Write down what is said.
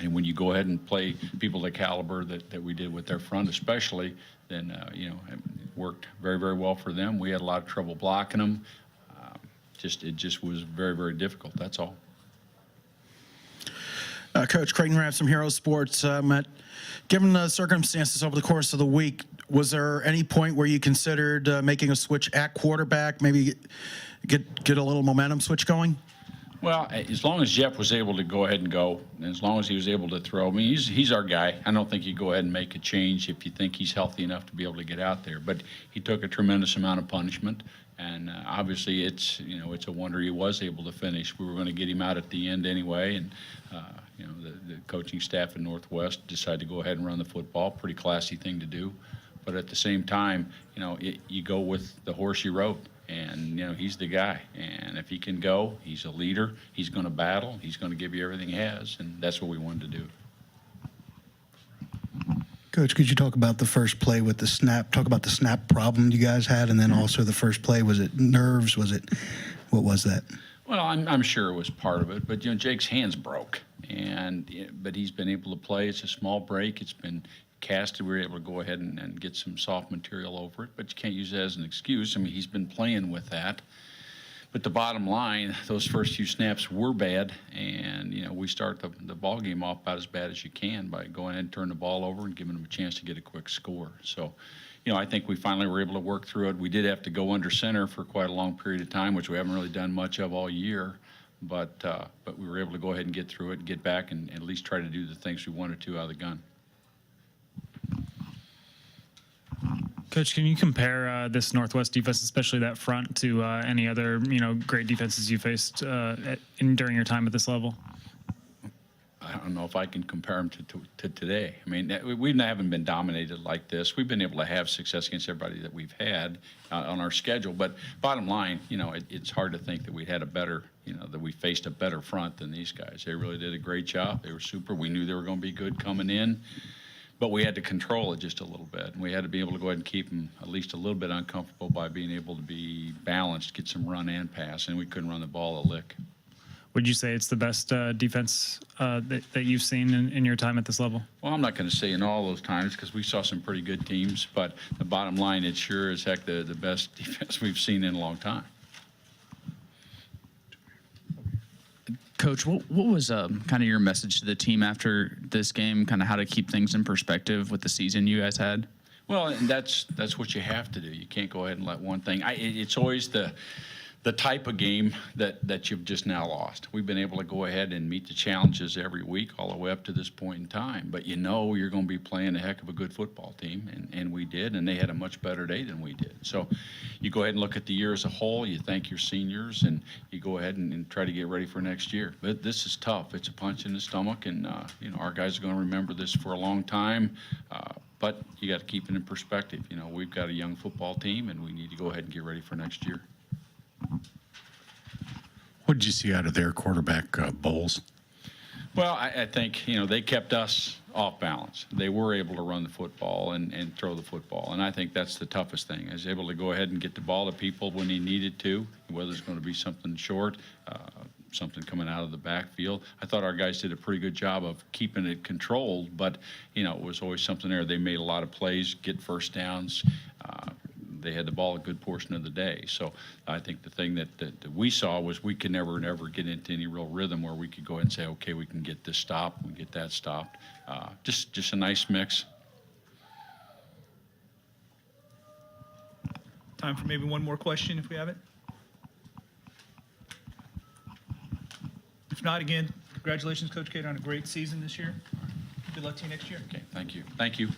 And when you go ahead and play people the caliber that we did with their front especially, then, it worked very, very well for them. We had a lot of trouble blocking them. It just was very, very difficult. That's all. Coach Creighton Ransom, Hero Sports. Matt, given the circumstances over the course of the week, was there any point where you considered making a switch at quarterback, maybe get a little momentum switch going? Well, as long as Jeff was able to go ahead and go, and as long as he was able to throw, I mean, he's our guy. I don't think you go ahead and make a change if you think he's healthy enough to be able to get out there. But he took a tremendous amount of punishment, and obviously it's a wonder he was able to finish. We were going to get him out at the end anyway, and the coaching staff in Northwest decided to go ahead and run the football. Pretty classy thing to do, but at the same time, you go with the horse you rode. And, he's the guy. And if he can go, he's a leader. He's going to battle. He's going to give you everything he has. And that's what we wanted to do. Coach, could you talk about the first play with the snap? Talk about the snap problem you guys had, and then also the first play. Was it nerves? What was that? Well, I'm sure it was part of it. But, Jake's hands broke. But he's been able to play. It's a small break. It's been casted. We were able to go ahead and get some soft material over it, but you can't use it as an excuse. I mean, he's been playing with that. But the bottom line, those first few snaps were bad, and we start the ball game off about as bad as you can by going ahead and turn the ball over and giving them a chance to get a quick score. So, I think we finally were able to work through it. We did have to go under center for quite a long period of time, which we haven't really done much of all year. But we were able to go ahead and get through it, and get back, and at least try to do the things we wanted to out of the gun. Coach, can you compare this Northwest defense, especially that front, to any other great defenses you faced during your time at this level? I don't know if I can compare them to today. I mean, we haven't been dominated like this. We've been able to have success against everybody that we've had on our schedule. But bottom line, it's hard to think that we had a better, that we faced a better front than these guys. They really did a great job. They were super. We knew they were going to be good coming in. But we had to control it just a little bit, and we had to be able to go ahead and keep them at least a little bit uncomfortable by being able to be balanced, get some run and pass, and we couldn't run the ball a lick. Would you say it's the best defense that you've seen in your time at this level? Well, I'm not going to say in all those times because we saw some pretty good teams, but the bottom line, it's sure as heck the best defense we've seen in a long time. Coach, what was kind of your message to the team after this game, kind of how to keep things in perspective with the season you guys had? Well, and that's what you have to do. You can't go ahead and let one thing. It's always the type of game that you've just now lost. We've been able to go ahead and meet the challenges every week all the way up to this point in time. But you're going to be playing a heck of a good football team, and we did, and they had a much better day than we did. So you go ahead and look at the year as a whole. You thank your seniors, and you go ahead and try to get ready for next year. But this is tough. It's a punch in the stomach, and our guys are going to remember this for a long time. But you got to keep it in perspective. We've got a young football team, and we need to go ahead and get ready for next year. What did you see out of their quarterback, Bowles? Well, I think, they kept us off balance. They were able to run the football and throw the football, and I think that's the toughest thing. I was able to go ahead and get the ball to people when he needed to, whether it's going to be something short, something coming out of the backfield. I thought our guys did a pretty good job of keeping it controlled, but, it was always something there. They made a lot of plays, get first downs. They had the ball a good portion of the day. So I think the thing that we saw was we could never get into any real rhythm where we could go ahead and say, okay, we can get this stopped, we can get that stopped. Just a nice mix. Time for maybe one more question if we have it. If not, again, congratulations, Coach Cater, on a great season this year. Good luck to you next year. Okay, thank you. Thank you.